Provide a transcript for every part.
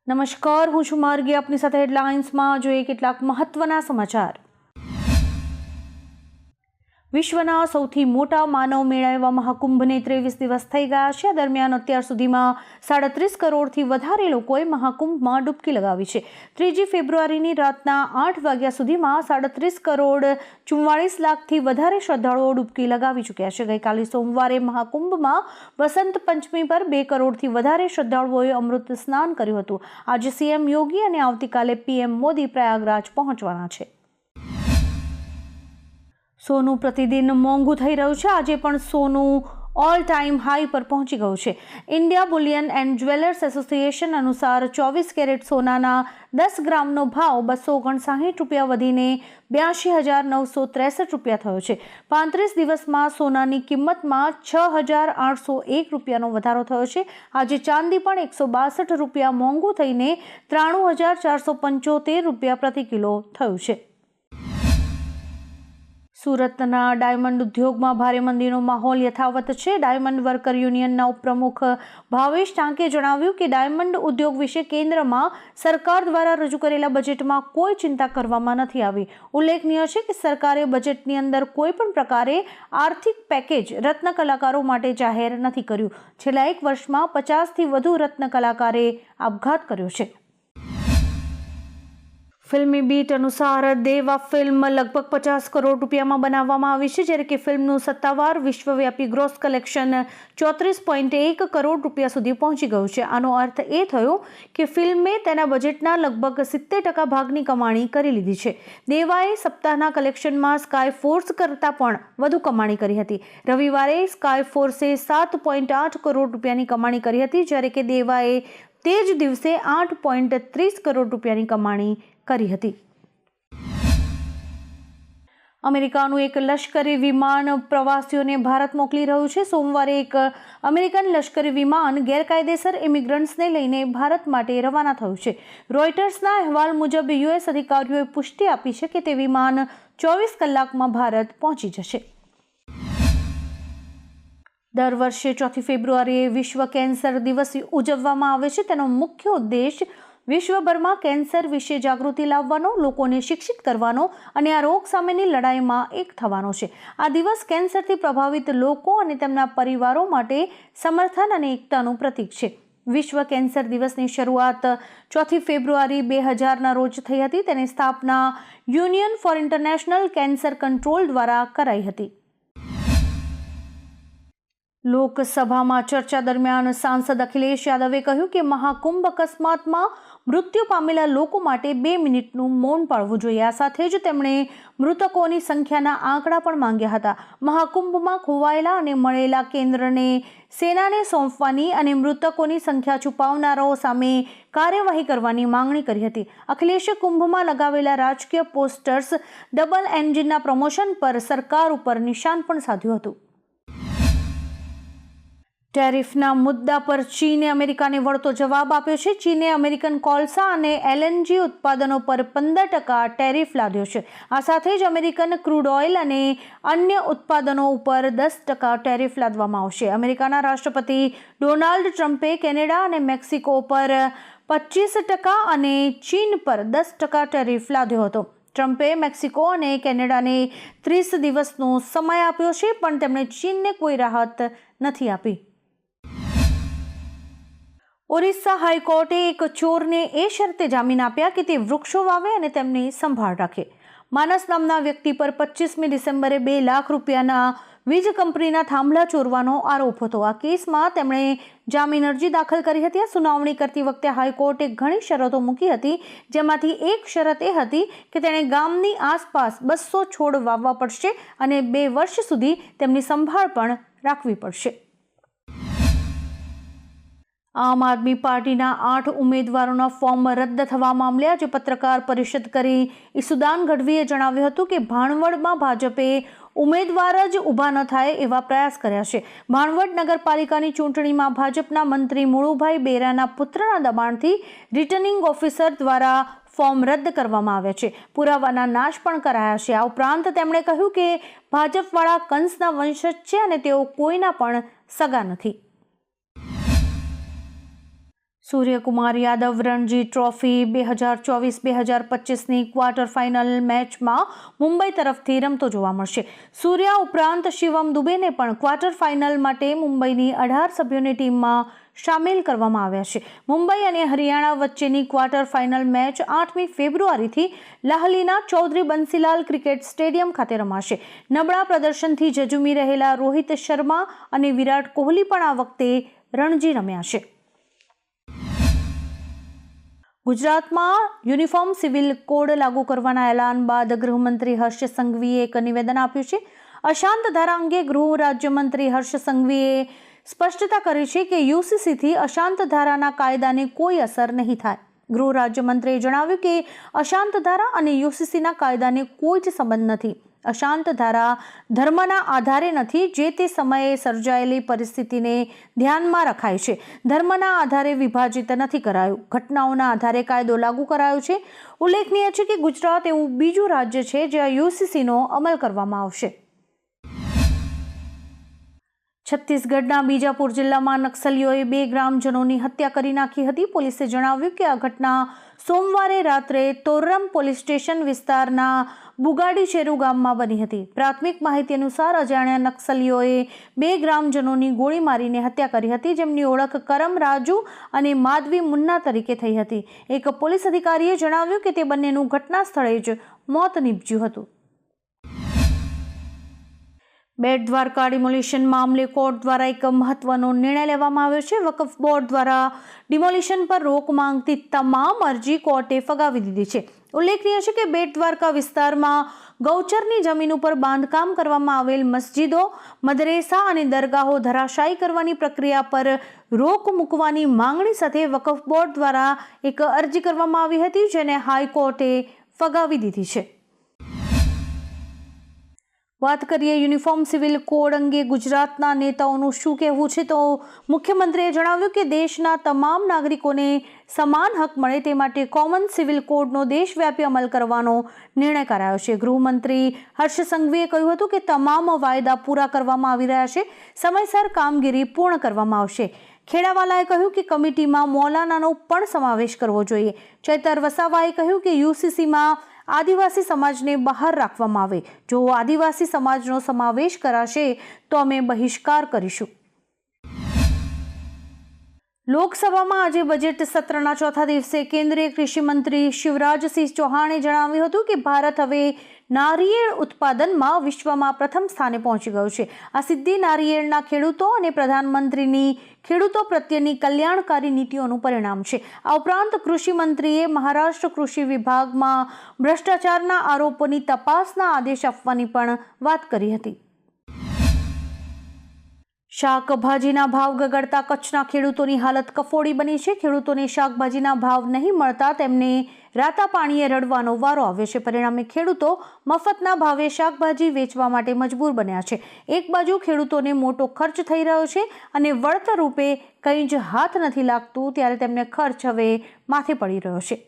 નમસ્કાર, હું છું માર્ગી. આપની સાથે હેડલાઇન્સમાં જોઈએ કેટલાક મહત્વના સમાચાર. વિશ્વના સૌથી મોટા માનવ મેળા એવા મહાકુંભને 23 દિવસ થઈ ગયા છે. દરમિયાન અત્યાર સુધીમાં 37 કરોડથી વધારે લોકોએ મહાકુંભમાં ડૂબકી લગાવી છે. 3 ફેબ્રુઆરીની રાતના 8 વાગ્યા સુધીમાં 37 કરોડ 44 લાખથી વધારે શ્રદ્ધાળુઓ ડૂબકી લગાવી ચૂક્યા છે. ગઈકાલે સોમવારે મહાકુંભમાં વસંત પંચમી પર 2 કરોડથી વધારે શ્રદ્ધાળુઓએ અમૃત સ્નાન કર્યું હતું. આજે સીએમ યોગી અને આવતીકાલે પીએમ મોદી પ્રયાગરાજ પહોંચવાના છે. સોનું પ્રતિદિન મોંઘું થઈ રહ્યું છે. આજે પણ સોનું ઓલ ટાઈમ હાઈ પર પહોંચી ગયું છે. India Boolean and jewellers association અનુસાર 24 કેરેટ સોનાના 10 ગ્રામનો ભાવ 259 રૂપિયા વધીને 82,963 રૂપિયા થયો છે. 35 દિવસમાં સોનાની કિંમતમાં 6,801 રૂપિયાનો વધારો થયો છે. આજે ચાંદી પણ 162 રૂપિયા મોંઘું થઈને 93,475 રૂપિયા પ્રતિ કિલો થયું છે. સુરતના ડાયમંડ ઉદ્યોગમાં ભારે મંદીનો માહોલ યથાવત છે. ડાયમંડ વર્કર યુનિયનના ઉપપ્રમુખ ભાવેશ ટાંકે જણાવ્યું કે ડાયમંડ ઉદ્યોગ વિશે કેન્દ્રમાં સરકાર દ્વારા રજૂ કરેલા બજેટમાં કોઈ ચિંતા કરવામાં નથી આવી. ઉલ્લેખનીય છે કે સરકારે બજેટની અંદર કોઈ પણ પ્રકારે આર્થિક પેકેજ રત્ન કલાકારો માટે જાહેર નથી કર્યું. છેલ્લા 1 વર્ષમાં 50થી વધુ રત્ન કલાકારે આપઘાત કર્યો છે. ફિલ્મી બીટ અનુસાર દેવા ફિલ્મ લગભગ 50 કરોડ રૂપિયામાં બનાવવામાં આવી છે, જ્યારે કે ફિલ્મનું સત્તાવાર વિશ્વવ્યાપી ગ્રોસ કલેક્શન 34.1 કરોડ રૂપિયા સુધી પહોંચી ગયું છે. આનો અર્થ એ થયો કે ફિલ્મે તેના બજેટના લગભગ 70% ભાગની કમાણી કરી લીધી છે. દેવાએ સપ્તાહના કલેક્શનમાં સ્કાય ફોર્સ કરતાં પણ વધુ કમાણી કરી હતી. રવિવારે સ્કાય ફોર્સે 7.8 કરોડ રૂપિયાની કમાણી કરી હતી, જ્યારે કે દેવાએ તે જ દિવસે 8.30 કરોડ રૂપિયાની કમાણી કરી હતી. અમેરિકાનું એક લશ્કરી વિમાન પ્રવાસીઓને ભારત મોકલી રહ્યું છે. સોમવારે એક અમેરિકન લશ્કરી વિમાન ગેરકાયદેસર ઇમિગ્રન્ટ્સને લઈને ભારત માટે રવાના થયું છે. રોયટર્સના અહેવાલ મુજબ યુએસ અધિકારીઓએ પુષ્ટિ આપી છે કે તે વિમાન 24 કલાકમાં ભારત પહોંચી જશે. દર વર્ષે 4 ફેબ્રુઆરીએ વિશ્વ કેન્સર દિવસ ઉજવવામાં આવે છે. તેનો મુખ્ય ઉદ્દેશ વિશ્વભરમાં કેન્સર વિશે જાગૃતિ લાવવાનો, લોકોને શિક્ષિત કરવાનો અને આ રોગ સામેની લડાઈમાં એક થવાનો છે. આ દિવસ કેન્સરથી પ્રભાવિત લોકો અને તેમના પરિવારો માટે સમર્થન અને એકતાનું પ્રતીક છે. વિશ્વ કેન્સર દિવસની શરૂઆત 4 ફેબ્રુઆરી 2000ના રોજ થઈ હતી. તેની સ્થાપના union four international cancer control દ્વારા કરાઈ હતી. લોકસભામાં ચર્ચા દરમિયાન સાંસદ અખિલેશ યાદવે કહ્યું કે મહાકુંભ અકસ્માતમાં મૃત્યુ પામેલા લોકો માટે 2 મિનિટનું મૌન પાળવું જોઈએ. આ સાથે જ તેમણે મૃતકોની સંખ્યાના આંકડા પણ માંગ્યા હતા. મહાકુંભમાં ખોવાયેલા અને મળેલા કેન્દ્રને સેનાને સોંપવાની અને મૃતકોની સંખ્યા છુપાવનારાઓ સામે કાર્યવાહી કરવાની માંગણી કરી હતી. અખિલેશે કુંભમાં લગાવેલા રાજકીય પોસ્ટર્સ ડબલ એન્જિનના પ્રમોશન પર સરકાર ઉપર નિશાન પણ સાધ્યું હતું. ટેરિફના મુદ્દા પર ચીને અમેરિકાને વળતો જવાબ આપ્યો છે. ચીને અમેરિકન કોલસા અને એલએનજી ઉત્પાદનો પર 15% ટેરિફ લાદ્યો છે. આ સાથે જ અમેરિકન ક્રૂડ ઓઇલ અને અન્ય ઉત્પાદનો ઉપર 10% ટેરિફ લાદવામાં આવશે. અમેરિકાના રાષ્ટ્રપતિ ડોનાલ્ડ ટ્રમ્પે કેનેડા અને મેક્સિકો પર 25% અને ચીન પર 10% ટેરિફ લાદ્યો હતો. ટ્રમ્પે મેક્સિકો અને કેનેડાને 30 દિવસનો સમય આપ્યો છે, પણ તેમણે ચીનને કોઈ રાહત નથી આપી. ઓરિસ્સા હાઈકોર્ટે એક ચોરને એ શરતે જામીન આપ્યા કે તે વૃક્ષો વાવે અને તેમની સંભાળ રાખે. માનસ નામના વ્યક્તિ પર 25મી ડિસેમ્બરે 2 લાખ રૂપિયાના વીજ કંપનીના થાંભલા ચોરવાનો આરોપ હતો. આ કેસમાં તેમણે જામીન અરજી દાખલ કરી હતી. આ સુનાવણી કરતી વખતે હાઈકોર્ટે ઘણી શરતો મૂકી હતી, જેમાંથી એક શરત એ હતી કે તેણે ગામની આસપાસ 200 છોડ વાવવા પડશે અને 2 વર્ષ સુધી તેમની સંભાળ પણ રાખવી પડશે. આમ આદમી પાર્ટીના 8 ઉમેદવારોના ફોર્મ રદ થવા મામલે આજે પત્રકાર પરિષદ કરી ઈસુદાન ગઢવીએ જણાવ્યું હતું કે ભાણવડમાં ભાજપે ઉમેદવાર જ ઊભા ન થાય એવા પ્રયાસ કર્યા છે. ભાણવડ નગરપાલિકાની ચૂંટણીમાં ભાજપના મંત્રી મુળુભાઈ બેરાના પુત્રના દબાણથી રિટર્નિંગ ઓફિસર દ્વારા ફોર્મ રદ કરવામાં આવ્યા છે. પુરાવાના નાશ પણ કરાયા છે. આ ઉપરાંત તેમણે કહ્યું કે ભાજપવાળા કંસના વંશજ છે અને તેઓ કોઈના પણ સગા નથી. સૂર્યકુમાર યાદવ રણજી ટ્રોફી 2024-2025ની ક્વાર્ટર ફાઇનલ મેચમાં મુંબઈ તરફથી રમતો જોવા મળશે. સૂર્યા ઉપરાંત શિવમ દુબેને પણ ક્વાર્ટર ફાઇનલ માટે મુંબઈની 18 સભ્યોની ટીમમાં સામેલ કરવામાં આવ્યા છે. મુંબઈ અને હરિયાણા વચ્ચેની ક્વાર્ટર ફાઇનલ મેચ 8મી ફેબ્રુઆરીથી લાહલીના ચૌધરી બંસીલાલ ક્રિકેટ સ્ટેડિયમ ખાતે રમાશે. નબળા પ્રદર્શનથી ઝઝૂમી રહેલા રોહિત શર્મા અને વિરાટ કોહલી પણ આ વખતે રણજી રમ્યા છે. ગુજરાતમાં યુનિફોર્મ સિવિલ કોડ લાગુ કરવાના એલાન બાદ ગૃહમંત્રી હર્ષ સંઘવીએ એક નિવેદન આપ્યું છે. અશાંત ધારા અંગે ગૃહ રાજ્યમંત્રી હર્ષ સંઘવીએ સ્પષ્ટતા કરી છે કે યુસીસીથી અશાંત ધારાના કાયદાને કોઈ અસર નહીં થાય. ગૃહ રાજ્યમંત્રીએ જણાવ્યું કે અશાંત ધારા અને યુસીસીના કાયદાને કોઈ જ સંબંધ નથી. અશાંત ધારા ધર્મના આધારે નથી, જે તે સમયે સર્જાયેલી પરિસ્થિતિને ધ્યાનમાં રખાય છે. ધર્મના આધારે વિભાજિત નથી કરાયું. ઘટનાઓના આધારે કાયદો લાગુ કરાયો છે. ઉલ્લેખનીય છે કે ગુજરાત એવું બીજું રાજ્ય છે જ્યાં યુસીસીનો અમલ કરવામાં આવશે. છત્તીસગઢના બીજાપુર જિલ્લામાં નક્સલીઓએ 2 ગ્રામજનોની હત્યા કરી નાખી હતી. પોલીસે જણાવ્યું કે આ ઘટના સોમવારે રાત્રે તોરમ પોલીસ સ્ટેશન વિસ્તારના બુગાડી ચેરુ ગામમાં બની હતી. પ્રાથમિક માહિતી અનુસાર અજાણ્યા નક્સલીઓએ 2 ગ્રામજનોની ગોળી મારીને હત્યા કરી હતી, જેમની ઓળખ કરમ રાજુ અને માધવી મુન્ના તરીકે થઈ હતી. એક પોલીસ અધિકારીએ જણાવ્યું કે તે બંનેનું ઘટના સ્થળે જ મોત નીપજ્યું હતું. બેટ દ્વારકા ડિમોલિશન મામલે કોર્ટ દ્વારા એક મહત્વનો નિર્ણય લેવામાં આવ્યો છે. વકફ બોર્ડ દ્વારા ડિમોલિશન પર રોક માંગતી તમામ અરજી કોર્ટે ફગાવી દીધી છે. ઉલ્લેખનીય છે કે બેટ દ્વારકા વિસ્તારમાં ગૌચરની જમીન ઉપર બાંધકામ કરવામાં આવેલ મસ્જિદો, મદરેસા અને દરગાહો ધરાશાયી કરવાની પ્રક્રિયા પર રોક મૂકવાની માંગણી સાથે વકફ બોર્ડ દ્વારા એક અરજી કરવામાં આવી હતી, જેને હાઈકોર્ટે ફગાવી દીધી છે. વાત કરીએ યુનિફોર્મ સિવિલ કોડ અંગે ગુજરાતના નેતાઓનું શું કહેવું છે, તો મુખ્યમંત્રીએ જણાવ્યું કે દેશના તમામ નાગરિકોને સમાન હક મળે તે માટે કોમન સિવિલ કોડનો દેશવ્યાપી અમલ કરવાનો નિર્ણય કરાયો છે. ગૃહમંત્રી હર્ષ સંઘવીએ કહ્યું હતું કે તમામ વાયદા પૂરા કરવામાં આવી રહ્યા છે. સમયસર કામગીરી પૂર્ણ કરવામાં આવશે. ખેડાવાલાએ કહ્યું કે કમિટીમાં મૌલાનાનો પણ સમાવેશ કરવો જોઈએ. ચૈતર વસાવાએ કહ્યું કે યુસીસીમાં આદિવાસી સમાજને બહાર રાખવામાં આવે. જો આદિવાસી સમાજનો સમાવેશ કરાશે તો અમે બહિષ્કાર કરીશું. લોકસભામાં આજે બજેટ સત્રના ચોથા દિવસે કેન્દ્રીય કૃષિ મંત્રી શિવરાજસિંહ ચૌહાણે જણાવ્યું હતું કે ભારત હવે નારિયેળ ઉત્પાદનમાં વિશ્વમાં પ્રથમ સ્થાને પહોંચી ગયું છે. આ સિદ્ધિ નારિયેળના ખેડૂતો અને પ્રધાનમંત્રીની ખેડૂતો પ્રત્યેની કલ્યાણકારી નીતિઓનું પરિણામ છે. આ ઉપરાંત કૃષિ મંત્રીએ મહારાષ્ટ્ર કૃષિ વિભાગમાં ભ્રષ્ટાચારના આરોપોની તપાસના આદેશ આપવાની પણ વાત કરી હતી. શાકભાજીના ભાવ ગગડતા કચ્છના ખેડૂતોની હાલત કફોડી બની છે. ખેડૂતોને શાકભાજીના ભાવ નહીં મળતા તેમને રાતા પાણીએ રડવાનો વારો આવ્યો છે. પરિણામે ખેડૂતો મફતના ભાવે શાકભાજી વેચવા માટે મજબૂર બન્યા છે. એક બાજુ ખેડૂતોને મોટો ખર્ચ થઈ રહ્યો છે અને વળતર રૂપે કંઈ જ હાથ નથી લાગતું, ત્યારે તેમને ખર્ચ હવે માથે પડી રહ્યો છે.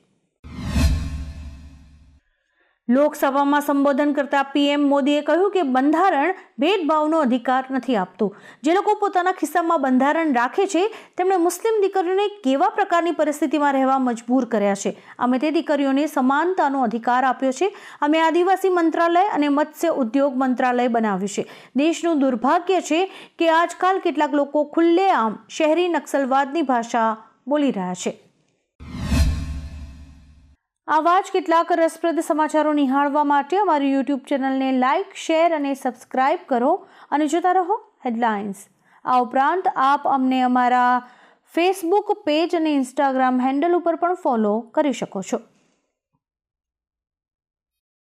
લોકસભામાં સંબોધન કરતા પીએમ મોદીએ કહ્યું કે બંધારણ ભેદભાવનો અધિકાર નથી આપતું. જે લોકો પોતાના ખિસ્સામાં બંધારણ રાખે છે તેમણે મુસ્લિમ દીકરીઓને કેવા પ્રકારની પરિસ્થિતિમાં રહેવા મજબૂર કર્યા છે. અમે તે દીકરીઓને સમાનતાનો અધિકાર આપ્યો છે. અમે આદિવાસી મંત્રાલય અને મત્સ્ય ઉદ્યોગ મંત્રાલય બનાવ્યું છે. દેશનું દુર્ભાગ્ય છે કે આજકાલ કેટલાક લોકો ખુલ્લેઆમ શહેરી નક્સલવાદની ભાષા બોલી રહ્યા છે. આવા જ કેટલાક રસપ્રદ સમાચારો નિહાળવા માટે અમારી યુટ્યુબ ચેનલને લાઇક, શેર અને સબસ્ક્રાઇબ કરો અને જોતા રહો હેડલાઇન્સ. આ ઉપરાંત આપ અમને અમારા ફેસબુક પેજ અને ઇન્સ્ટાગ્રામ હેન્ડલ ઉપર પણ ફોલો કરી શકો છો.